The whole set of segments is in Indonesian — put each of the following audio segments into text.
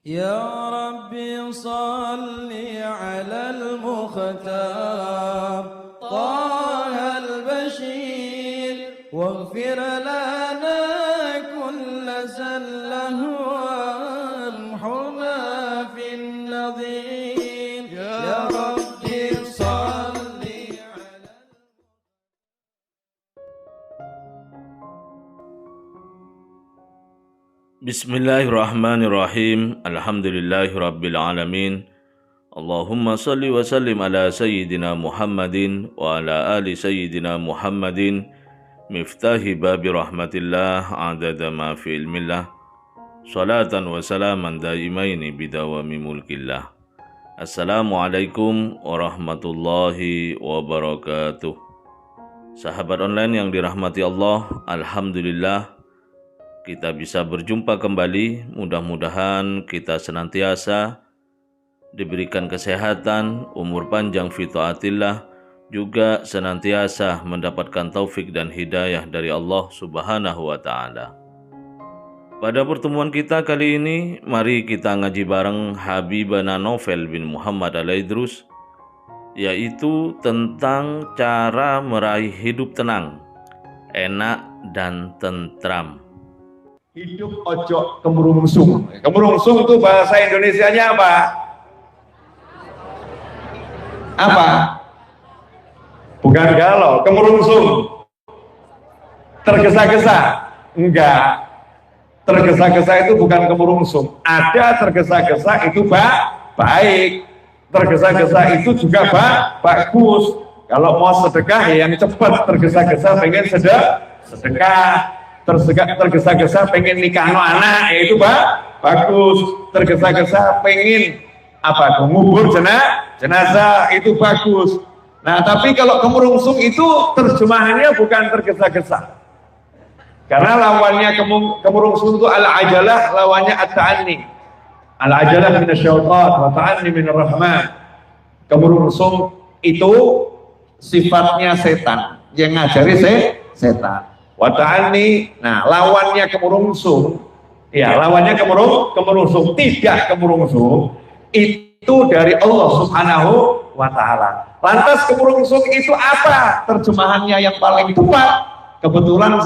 يا ربي صل على المختار طه البشير واغفر لنا كل زله وامحنا في النظير يا ربي صل على Bismillahirrahmanirrahim. Alhamdulillahirabbil alamin. Allahumma salli wa sallim ala sayyidina Muhammadin wa ala ali sayyidina Muhammadin miftahi babi rahmatillah adada ma fi ilmillah salatan wa salaman daimaini bidawami mulkillah. Assalamualaikum warahmatullahi wabarakatuh. Sahabat online yang dirahmati Allah, alhamdulillah kita bisa berjumpa kembali. Mudah-mudahan kita senantiasa diberikan kesehatan, umur panjang fi taatillah, juga senantiasa mendapatkan taufik dan hidayah dari Allah Subhanahu wa taala. Pada pertemuan kita kali ini, mari kita ngaji bareng Habibana Novel bin Muhammad Al-Idrus, yaitu tentang cara meraih hidup tenang, enak dan tentram. Hidup ojo kemerungsung. Kemerungsung itu bahasa Indonesianya apa? Apa? Bukan galau, kemerungsung. Tergesa-gesa? Enggak. Tergesa-gesa itu bukan kemerungsung. Ada tergesa-gesa itu baik. Tergesa-gesa itu juga bagus. Kalau mau sedekah ya yang cepat, tergesa-gesa pengen sedekah. Tergesa-gesa pengen nikah anak itu bagus. Tergesa-gesa pengen ngubur jenazah itu bagus. Nah, tapi kalau kemerungsung itu terjemahannya bukan tergesa-gesa, karena lawannya kemerungsung itu al-ajalah, lawannya at-ta'anni. Al-ajalah minasyaitan wa ta'anni minar rahman. Kemerungsung itu sifatnya setan, yang ngajari setan. Wata'ani, nah lawannya kemerungsung, ya lawannya kemerungsung, tidak kemerungsung, itu dari Allah Subhanahu wa ta'ala. Lantas kemerungsung itu apa? Terjemahannya yang paling tepat. Kebetulan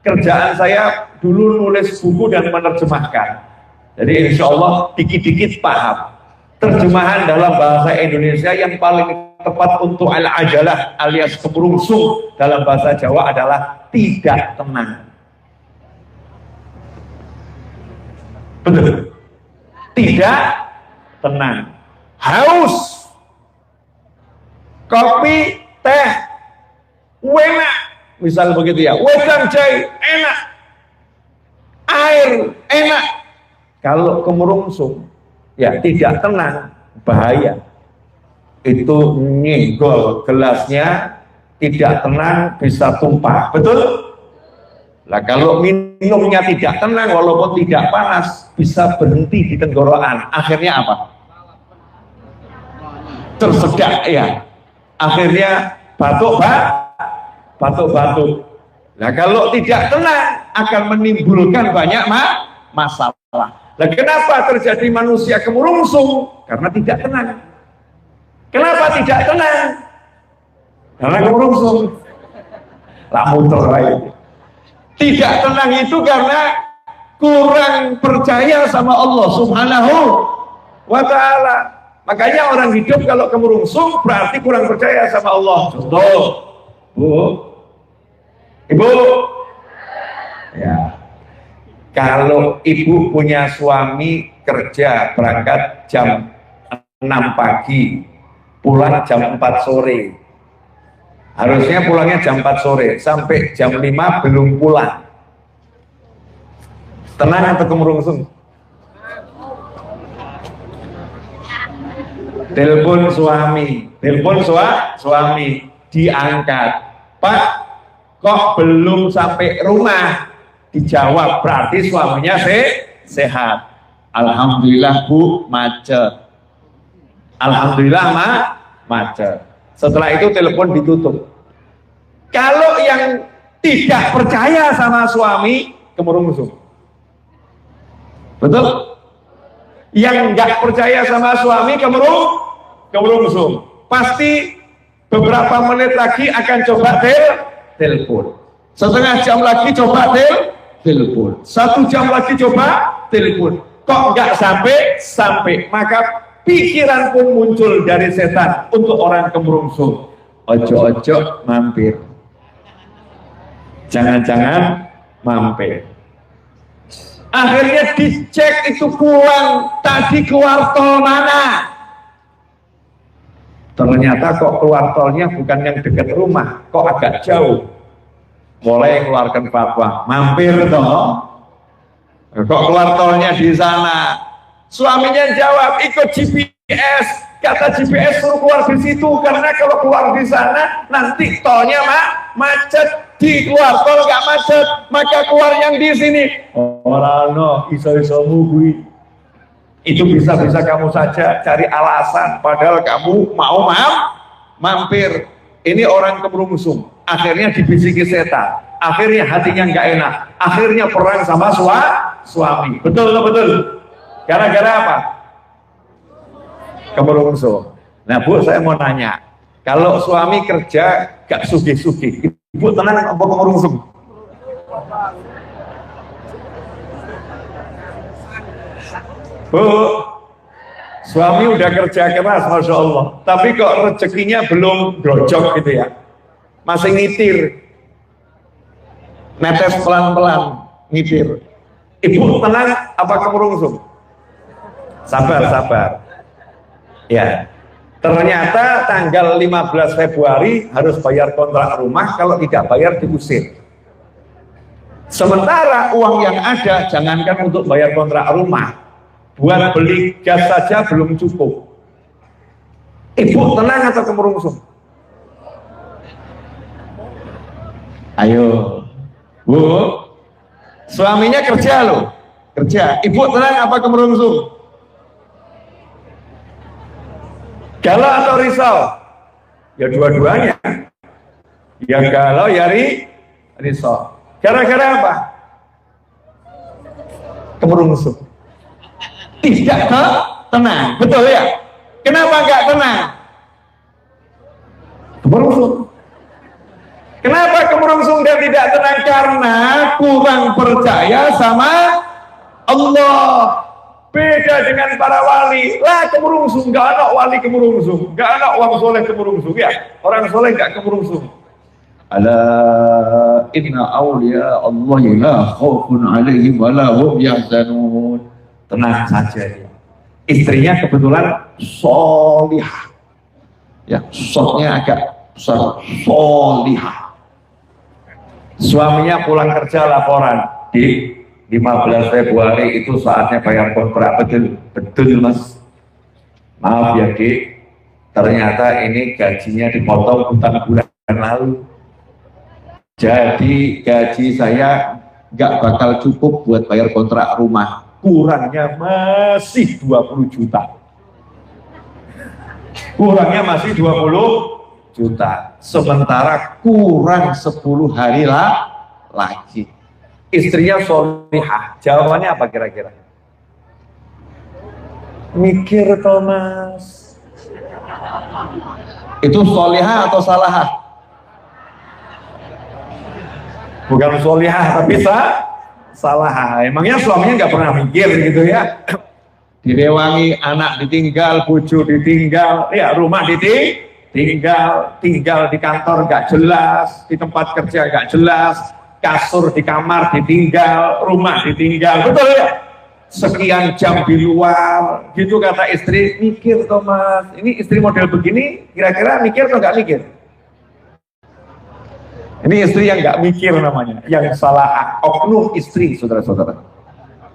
kerjaan saya dulu nulis buku dan menerjemahkan. Jadi insya Allah dikit-dikit paham. Terjemahan dalam bahasa Indonesia yang paling tepat untuk al-ajalah alias kemerungsung dalam bahasa Jawa adalah tidak tenang. Betul? Tidak tenang. Haus. Kopi, teh, enak. Misal begitu ya. Wedang jahe, enak. Air, enak. Kalau kemerungsung, ya tidak tenang, bahaya. Itu nyenggol gelasnya, tidak tenang, bisa tumpah. Betul? Lah kalau minumnya tidak tenang, walaupun tidak panas, bisa berhenti di tenggorokan. Akhirnya apa? Tersedak ya. Akhirnya batuk-batuk. Nah kalau tidak tenang akan menimbulkan banyak masalah. Nah kenapa terjadi manusia kemerungsung? Karena tidak tenang. Kenapa tidak tenang? Karena kemerungsung. Tidak tenang itu karena kurang percaya sama Allah Subhanahu wa ta'ala. Makanya orang hidup kalau kemerungsung berarti kurang percaya sama Allah. Contoh, Bu, Ibu, ya, kalau ibu punya suami kerja berangkat jam 6 pagi, pulang jam 4 sore. Harusnya pulangnya jam 4 sore, sampai jam 5 belum pulang. Tenang atau kemerungsung? Telepon suami, diangkat. Pak, kok belum sampai rumah? Dijawab, berarti suaminya sehat. Alhamdulillah Bu, macet. Alhamdulillah macet. Setelah itu telepon ditutup. Kalau yang tidak percaya sama suami, kemerungsung. Betul? Yang nggak percaya sama suami kemerungsung. Pasti beberapa menit lagi akan coba telepon. Setengah jam lagi coba telepon. 1 jam lagi coba telepon. Kok nggak sampai? Maka pikiran pun muncul dari setan untuk orang kemerungsung. Ojo-ojo mampir. Jangan-jangan mampir. Akhirnya dicek itu pulang, tadi keluar tol mana? Ternyata kok keluar tolnya bukan yang dekat rumah, kok agak jauh. Mulai mengeluarkan fatwa, mampir toh. Kok keluar tolnya di sana? Suaminya jawab, ikut GPS. Kata GPS suruh keluar di situ, karena kalau keluar di sana nanti tolnya macet. Di keluar tol nggak macet, maka keluar yang di sini. Orang no iso-isomu gue. Itu bisa-bisa kamu saja cari alasan, padahal kamu mau mampir. Ini orang kemerungsung, akhirnya dibisiki setan, akhirnya hatinya nggak enak, akhirnya perang sama suami. Betul. Gara-gara apa? Kemerungsung. Nah Bu, saya mau nanya, kalau suami kerja gak sugih-sugih, Ibu tenang apa kemerungsung? Bu, suami udah kerja keras, Masya Allah, tapi kok rezekinya belum brojok gitu ya, masih ngitir, netes pelan-pelan, ngitir. Ibu tenang apa kemerungsung? Sabar. Ya, ternyata tanggal 15 Februari harus bayar kontrak rumah, kalau tidak bayar diusir. Sementara uang yang ada, jangankan untuk bayar kontrak rumah, buat beli gas saja belum cukup. Ibu tenang atau kemerungsung? Ayo, Bu, suaminya kerja loh, kerja. Ibu tenang apa kemerungsung? Galau atau risau? Ya dua-duanya. Ya galau, ya risau. Gara-gara apa? Kemerungsung. Tidak tenang, betul ya? Kenapa nggak tenang? Kemerungsung. Kenapa kemerungsung dan tidak tenang? Karena kurang percaya sama Allah. Beda dengan para wali, lah kemerungsung, gak ada wali kemerungsung, gak ada orang soleh kemerungsung, ya orang soleh gak kemerungsung. Ala inna awliya Allah la khaufun alaihim wa la hum yahzanun. Tenang saja ya. Istrinya kebetulan solihah, ya sotnya agak besar, solihah. Suaminya pulang kerja laporan di 15 Februari itu saatnya bayar kontrak. Betul Mas, maaf ya Ki, ternyata ini gajinya dipotong utang bulan lalu, jadi gaji saya nggak bakal cukup buat bayar kontrak rumah, kurangnya masih 20 juta, sementara kurang 10 hari lagi. Istrinya solihah, jawabannya apa kira-kira? Mikir Thomas. Itu solihah atau salahah? Bukan solihah, tapi salahah. Emangnya suaminya nggak pernah mikir gitu ya? Direwangi, anak ditinggal, bojo ditinggal, ya rumah tinggal di kantor nggak jelas, di tempat kerja nggak jelas, kasur di kamar ditinggal, rumah ditinggal, betul ya? Sekian jam di luar, gitu kata istri. Mikir Thomas, ini istri model begini, kira-kira mikir atau nggak mikir? Ini istri yang nggak mikir namanya, yang salah, oknum istri, saudara-saudara.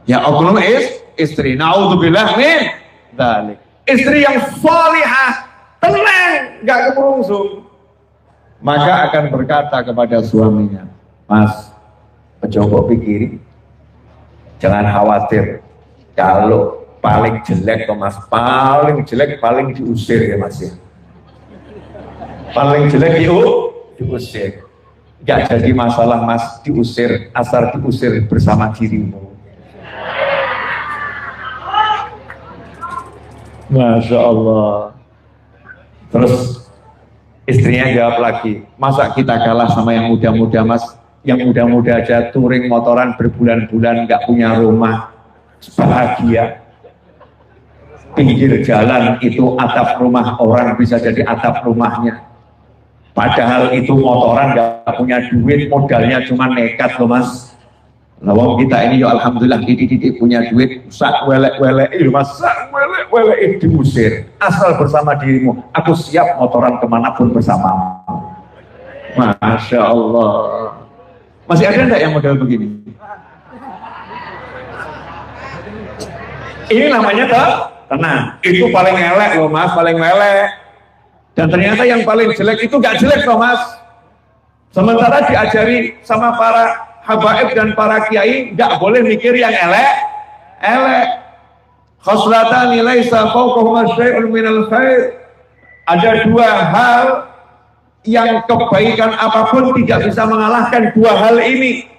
Ya oknum istri, naudzubillah min dzalik. Istri yang salihah, tenang, nggak kemerungsung, maka akan berkata kepada suaminya, Mas, coba pikir, jangan khawatir. Kalau paling jelek Mas, paling jelek paling diusir ya Mas ya. Paling jelek diusir. Gak jadi masalah Mas, diusir, asal diusir bersama dirimu. Masya Allah. Terus istrinya jawab lagi, masa kita kalah sama yang muda-muda mas? Yang muda-muda aja touring motoran berbulan-bulan nggak punya rumah, bahagia. Pinggir jalan itu atap rumah orang bisa jadi atap rumahnya. Padahal itu motoran nggak punya duit, modalnya cuma nekat loh mas. Lawang kita ini ya alhamdulillah didik punya duit, sak welek-welek mas, sak welek-welek diusir. Asal bersama dirimu, aku siap motoran kemanapun bersamamu. Masya Allah. Masih ada enggak yang model begini? Ini namanya tenang. Itu paling elek loh mas, paling melek. Dan ternyata yang paling jelek itu gak jelek loh mas. Sementara diajari sama para habaib dan para kiai nggak boleh mikir yang elek. Khoslatan laisa fawqahuma syai'un minal khair. Ada dua hal yang kebaikan apapun tidak bisa mengalahkan dua hal ini.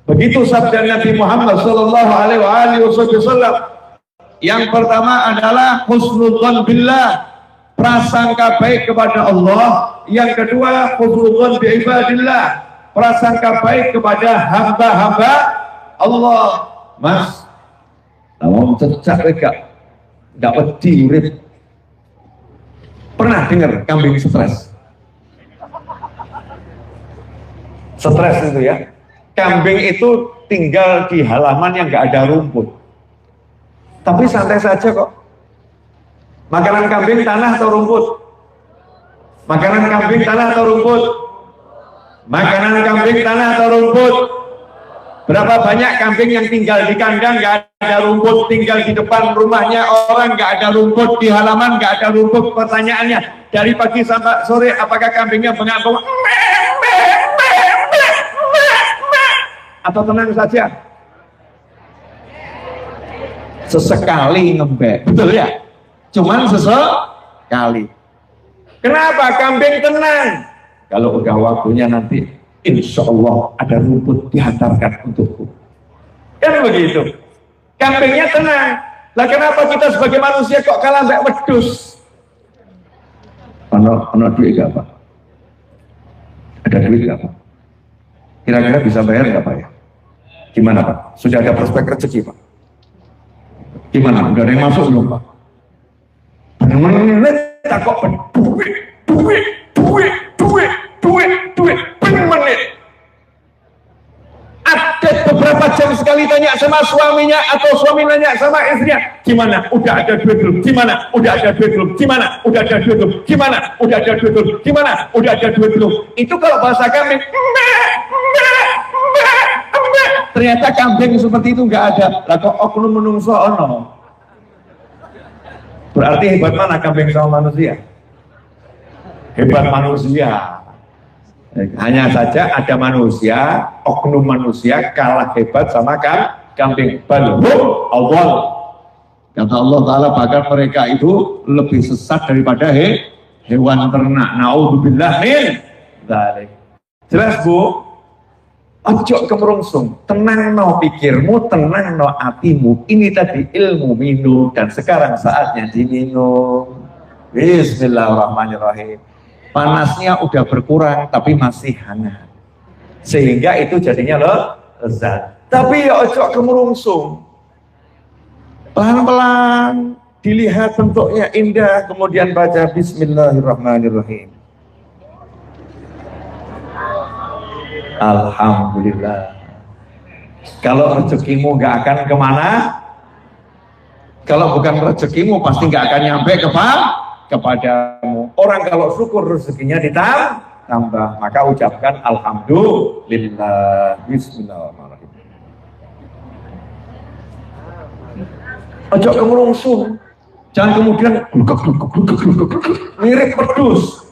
Begitu sabda Nabi Muhammad sallallahu alaihi wasallam. Yang pertama adalah husnudzon billah, prasangka baik kepada Allah. Yang kedua husnudzon bi ibadillah, prasangka baik kepada hamba-hamba Allah. Mas, mau cecak enggak? Enggak wedi urip. Pernah dengar kambing stres? Stres itu ya. Kambing itu tinggal di halaman yang enggak ada rumput. Tapi santai saja kok. Makanan kambing tanah atau rumput? Makanan kambing tanah atau rumput? Makanan kambing tanah atau rumput? Berapa banyak kambing yang tinggal di kandang nggak ada rumput, tinggal di depan rumahnya orang nggak ada rumput, di halaman nggak ada rumput. Pertanyaannya, dari pagi sampai sore apakah kambingnya bengak-bengok atau tenang saja? Sesekali ngembek, betul ya? Cuman sesekali. Kenapa kambing tenang? Kalau udah waktunya nanti, insya Allah ada rumput dihantarkan untukku. Kan begitu. Kambingnya tenang. Lah kenapa kita sebagai manusia kok kalah mbak wedus? Ada duit gak Pak? Ada duit gak Pak? Kira-kira bisa bayar gak Pak ya? Gimana Pak? Sudah ada prospek rezeki Pak? Gimana? Udah ada yang masuk belum Pak? Menit tak kok duit menit. Ada beberapa jam sekali tanya sama suaminya atau suami nanya sama istrinya, gimana? Udah ada duit belum? Gimana? Udah ada duit belum? Gimana? Udah ada duit belum? Gimana? Udah ada duit belum? Gimana? Udah ada duit belum? Itu kalau bahasa kambing. Ternyata kambing seperti itu nggak ada. Lah kok oknum menungso ono. Berarti hebat mana kambing sama manusia? Hebat manusia. Hanya saja ada manusia, oknum manusia kalah hebat sama kambing. Balhum awal. Kata Allah Ta'ala bahkan mereka itu lebih sesat daripada hewan ternak. Na'udzubillah min dzalik. Jelas Bu? Ojo kemerungsung, tenang no pikirmu, tenang no hatimu. Ini tadi ilmu minum dan sekarang saatnya diminum. Bismillahirrahmanirrahim. Panasnya udah berkurang tapi masih hangat. Sehingga itu jadinya lezat. Tapi ya ojo kemerungsung. Pelan-pelan, dilihat bentuknya indah, kemudian baca Bismillahirrahmanirrahim. Alhamdulillah. Kalau rezekimu nggak akan kemana, kalau bukan rezekimu pasti nggak akan nyampe kepadamu. Orang kalau syukur rezekinya ditambah, maka ucapkan Alhamdulillah. Bismillahirrahmanirrahim. Ojo kemerungsung, jangan kemudian mirip pedus.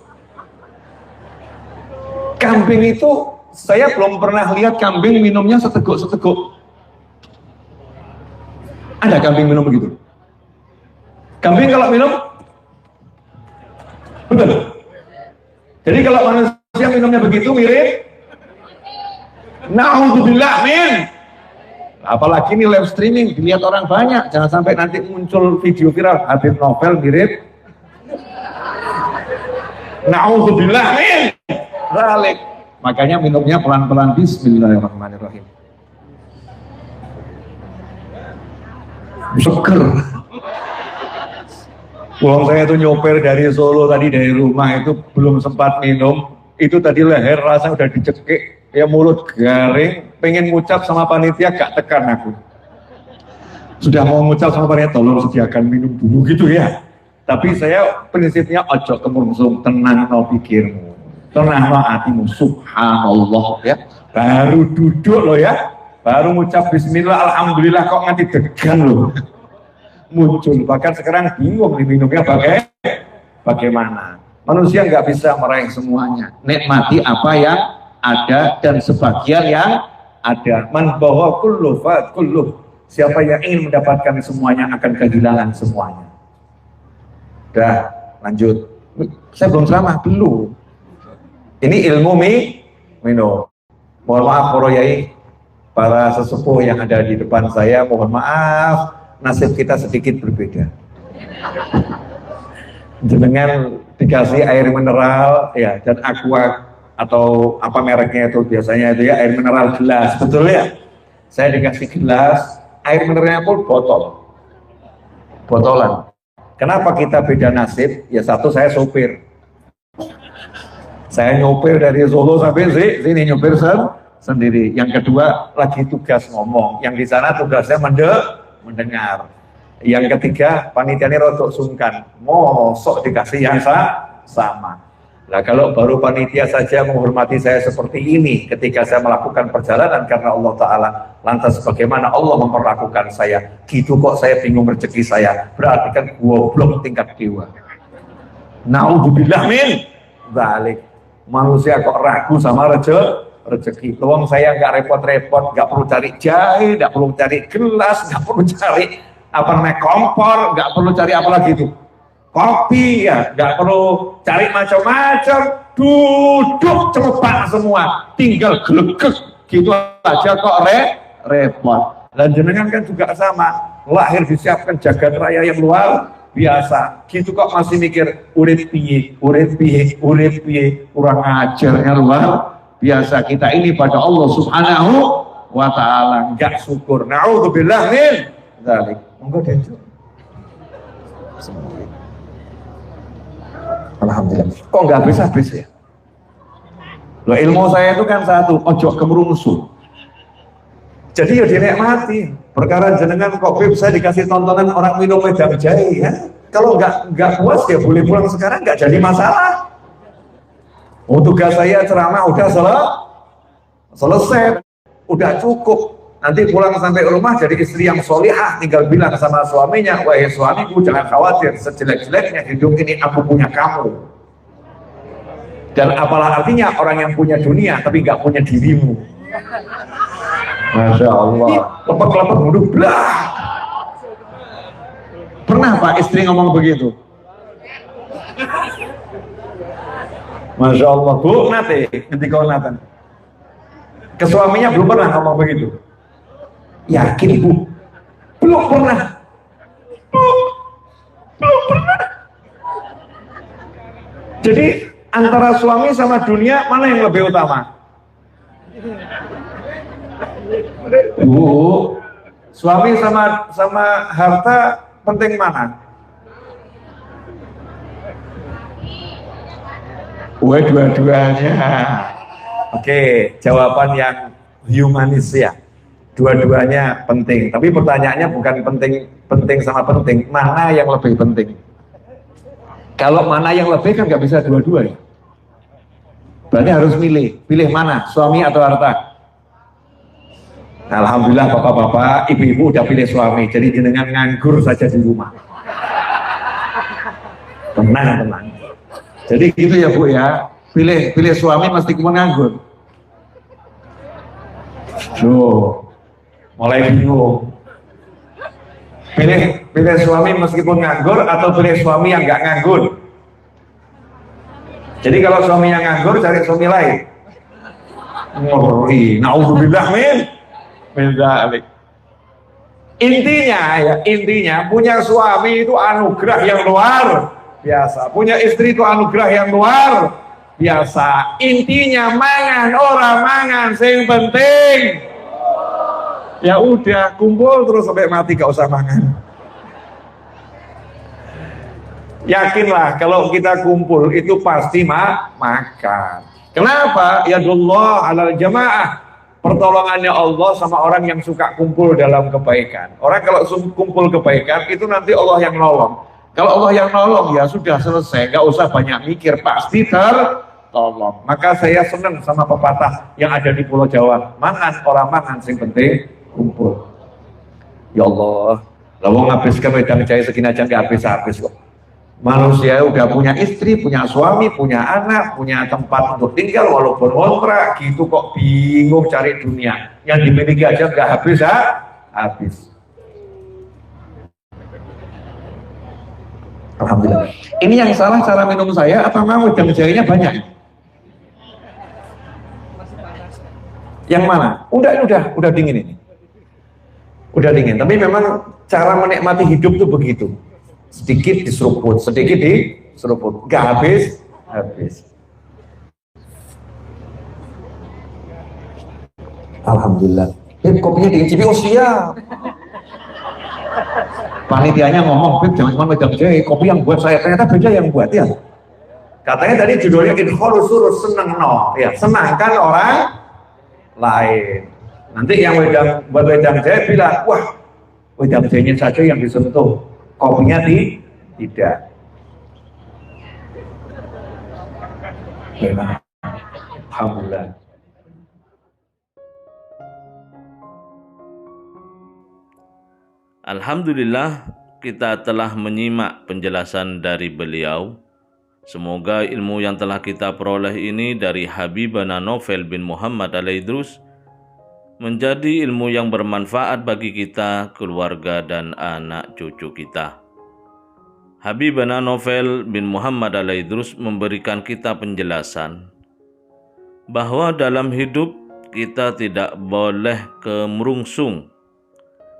Kambing itu saya belum pernah lihat kambing minumnya seteguk-seteguk. Ada kambing minum begitu? Kambing kalau minum, betul. Jadi kalau manusia minumnya begitu mirip. Na'udzubillah min. Apalagi ini live streaming dilihat orang banyak, jangan sampai nanti muncul video viral Habib Novel mirip. Na'udzubillah min dzalik. Makanya minumnya pelan-pelan. Bismillahirrahmanirrahim. Seger. Uang saya itu nyopir dari Solo tadi, dari rumah itu belum sempat minum, itu tadi leher rasa udah dicekik, ya mulut garing, pengen ngucap sama panitia gak tekan aku. Sudah mau ngucap sama panitia, tolong sediakan minum dulu gitu ya. Tapi saya prinsipnya ojo kemungsung, tenang no pikirmu, tenang no hatimu, subhanallah ya. Baru duduk loh ya, baru ngucap bismillah, alhamdulillah kok nganti degan loh. Muncul, bahkan sekarang bingung nih minumnya bagaimana. Manusia nggak bisa meraih semuanya, nikmati apa yang ada dan sebagian yang ada. Man bahwa kullu fa kullu, siapa yang ingin mendapatkan semuanya akan kehilangan semuanya. Udah, lanjut. Saya belum ceramah, belum. Ini ilmu minum. Mohon maaf para yai, para sesepuh yang ada di depan saya, mohon maaf, nasib kita sedikit berbeda. Jenengan dikasih air mineral ya, dan aqua atau apa mereknya itu biasanya itu ya, air mineral gelas, betul ya? Saya dikasih gelas, air mineralnya pun botolan. Kenapa kita beda nasib? Ya satu, saya sopir. Saya nyopir dari Solo sampai sini, nyopir sendiri. Yang kedua lagi tugas ngomong. Yang di sana tugasnya mendengar. Yang ketiga panitia ini rotok sungkan. Mosok dikasih yang sama. Nah kalau baru panitia saja menghormati saya seperti ini ketika saya melakukan perjalanan karena Allah Ta'ala, lantas bagaimana Allah memperlakukan saya gitu kok saya bingung rezeki saya, berarti kan goblok tingkat dewa. Na'udzubillah min dzalik. Manusia kok ragu sama rezeki. Tolong saya nggak repot-repot, nggak perlu cari jahe, nggak perlu cari gelas, nggak perlu cari apa namanya kompor, nggak perlu cari apa lagi itu, kopi ya, nggak perlu cari macam-macam, duduk cepat semua, tinggal gelegek gitu aja kok repot. Dan jenengan kan juga sama, lahir disiapkan jagat raya yang luar biasa, gitu kok masih mikir urip piye, kurang ajarnya luar biasa. Kita ini pada Allah Subhanahu wa Ta'ala nggak syukur. Na'udzubillah min dzalik. Monggo denjo. Alhamdulillah. Kok nggak habis-habis ya? Loh, ilmu saya itu kan satu, ojo kemerungsung. Jadi ya dinikmati. Perkara jenengan kok saya dikasih tontonan orang minum wedang jahe ya. Kalau nggak puas ya boleh pulang sekarang, nggak jadi masalah. Oh, tugas saya ceramah udah selesai, udah cukup. Nanti pulang sampai rumah jadi istri yang solihah, tinggal bilang sama suaminya, wahai suamiku jangan khawatir, sejelek-jeleknya hidup ini aku punya kamu. Dan apalah artinya orang yang punya dunia tapi nggak punya dirimu. Masya Allah, lepet-lepet mudah belah. Pernah Pak istri ngomong begitu? Masya Allah, Bu, nanti ketika natan ke suaminya belum pernah ngomong begitu. Yakin Bu? Belum pernah. Belum pernah. Jadi antara suami sama dunia mana yang lebih utama? Bu, suami sama harta penting mana? Dua-duanya. Oke, jawaban yang humanis ya. Dua-duanya penting, tapi pertanyaannya bukan penting sama penting, mana yang lebih penting. Kalau mana yang lebih kan nggak bisa dua-dua ya. Berarti harus pilih mana, suami atau harta. Alhamdulillah bapak-bapak, ibu-ibu udah pilih suami, jadi jenengan nganggur saja di rumah. Tenang. Jadi gitu ya Bu ya, pilih suami meskipun nganggur. Mulai bingung. Pilih suami meskipun nganggur atau pilih suami yang nggak nganggur. Jadi kalau suami yang nganggur cari suami lain. Ngeri, naudzubillah min dzalik. Intinya punya suami itu anugerah yang luar biasa. Punya istri itu anugerah yang luar biasa. Intinya mangan orang mangan, sing penting ya udah kumpul terus sampai mati, gak usah mangan. Yakinlah kalau kita kumpul itu pasti makan. Kenapa? Ya Allah alal jamaah. Pertolongannya Allah sama orang yang suka kumpul dalam kebaikan. Orang kalau kumpul kebaikan itu nanti Allah yang nolong. Kalau Allah yang nolong ya sudah selesai, gak usah banyak mikir, pasti tertolong. Maka saya senang sama pepatah yang ada di Pulau Jawa. Mangan orang mangan, sing penting kumpul. Ya Allah, lawang habiskan wedang jahe segini aja nggak habis-habis kok. Manusia udah punya istri, punya suami, punya anak, punya tempat untuk tinggal walaupun kontrak gitu kok bingung cari dunia. Yang dimiliki aja nggak habis. Alhamdulillah. Ini yang salah cara minum saya apa memang wedang jahenya banyak? Yang mana? Udah dingin ini. Udah dingin, tapi memang cara menikmati hidup tuh begitu. Sedikit diseruput, gak habis. Alhamdulillah. Kopinya diicipi, oh siap. Panitianya ngomong, Bib jangan cuma wedang jahe, kopi yang buat saya, ternyata beda yang buat ya. Katanya tadi judulnya Inkholusurus seneng no, ya senangkan orang lain. Nanti yang buat wedang jahe bilang, wah wedang jahenya saja yang disentuh, kopinya tidak. Memang, alhamdulillah. Alhamdulillah kita telah menyimak penjelasan dari beliau. Semoga ilmu yang telah kita peroleh ini dari Habibana Novel bin Muhammad Al-Idrus menjadi ilmu yang bermanfaat bagi kita, keluarga, dan anak cucu kita. Habibana Novel bin Muhammad Al-Idrus memberikan kita penjelasan bahwa dalam hidup kita tidak boleh kemerungsung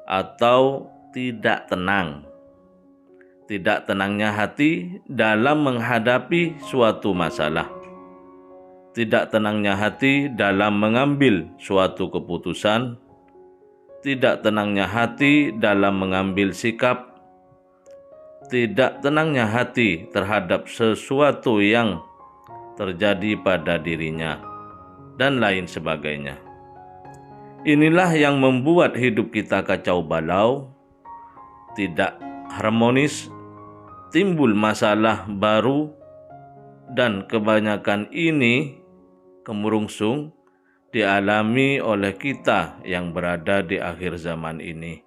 atau tidak tenang. Tidak tenangnya hati dalam menghadapi suatu masalah. Tidak tenangnya hati dalam mengambil suatu keputusan. Tidak tenangnya hati dalam mengambil sikap. Tidak tenangnya hati terhadap sesuatu yang terjadi pada dirinya, dan lain sebagainya. Inilah yang membuat hidup kita kacau balau, tidak harmonis, timbul masalah baru, dan kebanyakan ini kemerungsung dialami oleh kita yang berada di akhir zaman ini.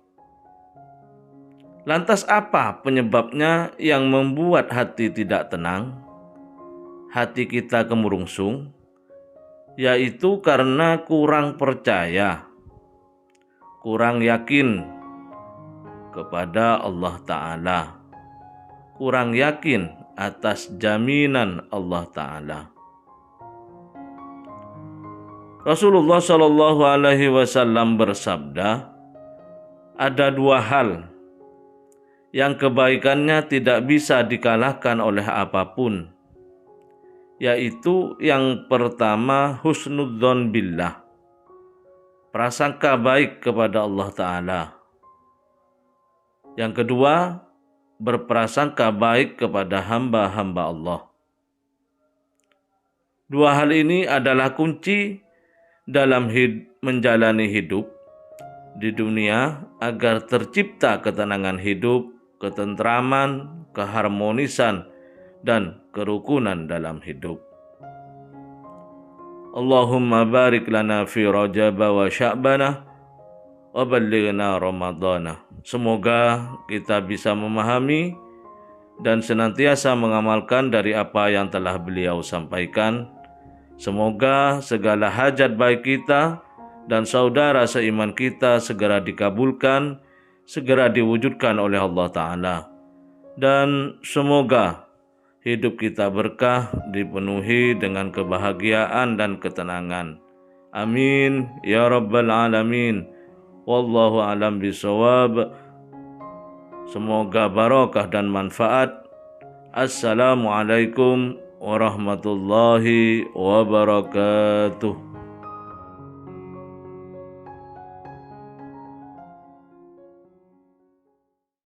Lantas apa penyebabnya yang membuat hati tidak tenang, hati kita kemerungsung? Yaitu karena kurang percaya, kurang yakin kepada Allah Ta'ala, kurang yakin atas jaminan Allah Ta'ala. Rasulullah Shallallahu Alaihi Wasallam bersabda, ada dua hal yang kebaikannya tidak bisa dikalahkan oleh apapun, yaitu yang pertama husnudzon billah, prasangka baik kepada Allah Ta'ala. Yang kedua, berprasangka baik kepada hamba-hamba Allah. Dua hal ini adalah kunci dalam menjalani hidup di dunia agar tercipta ketenangan hidup, ketentraman, keharmonisan, dan kerukunan dalam hidup. Allahumma barik lana fi Rajab wa Sya'bana wa ballighna Ramadana. Semoga kita bisa memahami dan senantiasa mengamalkan dari apa yang telah beliau sampaikan. Semoga segala hajat baik kita dan saudara seiman kita segera dikabulkan, segera diwujudkan oleh Allah Ta'ala. Dan semoga hidup kita berkah, dipenuhi dengan kebahagiaan dan ketenangan. Amin ya rabbal alamin. Wallahu a'lam bishawab. Semoga barokah dan manfaat. Assalamualaikum warahmatullahi wabarakatuh.